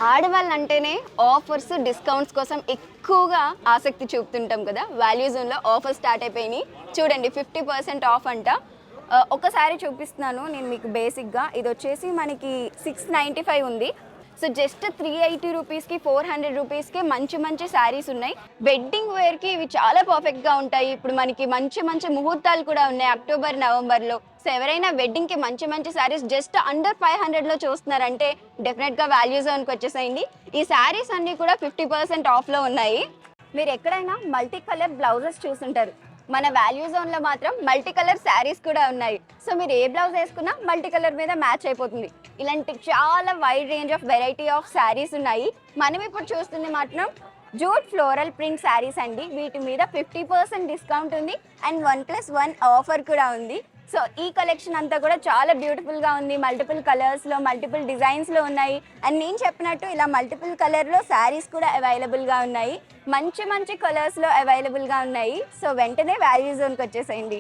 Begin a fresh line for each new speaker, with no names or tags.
ఆడవాళ్ళంటేనే offers, discounts కోసం ఎక్కువగా ఆసక్తి చూపుతుంటాం కదా! వాల్యూ జోన్‌లో ఆఫర్స్ స్టార్ట్ అయిపోయినాయి. చూడండి 50% ఆఫ్ అంట. ఒకసారి చూపిస్తున్నాను నేను మీకు బేసిక్‌గా. ఇదొచ్చేసి మనకి 695 ఉంది. సో, జస్ట్ 380 రూపీస్‌కి, 400 రూపీస్‌కే మంచి మంచి శారీస్ ఉన్నాయి. వెడ్డింగ్ వేర్‌కి ఇవి చాలా పర్ఫెక్ట్‌గా ఉంటాయి. ఇప్పుడు మనకి మంచి మంచి ముహూర్తాలు కూడా ఉన్నాయి అక్టోబర్, నవంబర్‌లో. సో, ఎవరైనా వెడ్డింగ్‌కి మంచి మంచి శారీస్ జస్ట్ అండర్ 500లో చూస్తున్నారంటే డెఫినెట్‌గా వాల్యూ జోన్‌కి వచ్చేసేయండి. ఈ శారీస్ అన్నీ కూడా 50% ఆఫ్‌లో ఉన్నాయి. మీరు ఎక్కడైనా మల్టీ కలర్ బ్లౌజెస్ చూసుంటారు. మన వాల్యూ జోన్‌లో మాత్రం మల్టీ కలర్ శారీస్ కూడా ఉన్నాయి. సో, మీరు ఏ బ్లౌజ్ వేసుకున్నా మల్టీ కలర్ మీద మ్యాచ్ అయిపోతుంది. ఇలాంటి చాలా wide range of variety of saris ఉన్నాయి. మనం ఇప్పుడు చూస్తుంది మాత్రం జూట్ ఫ్లోరల్ ప్రింట్ శారీస్ అండి. వీటి మీద 50% డిస్కౌంట్ ఉంది అండ్ 1+1 ఆఫర్ కూడా ఉంది. సో, ఈ కలెక్షన్ అంతా కూడా చాలా బ్యూటిఫుల్‌గా ఉంది. మల్టిపుల్ కలర్స్‌లో, మల్టిపుల్ డిజైన్స్‌లో ఉన్నాయి. అండ్ నేను చెప్పినట్టు ఇలా మల్టిపుల్ కలర్‌లో శారీస్ కూడా అవైలబుల్‌గా ఉన్నాయి. మంచి మంచి కలర్స్‌లో అవైలబుల్‌గా ఉన్నాయి. సో, వెంటనే వాల్యూ జోన్‌కి వచ్చేసేయండి.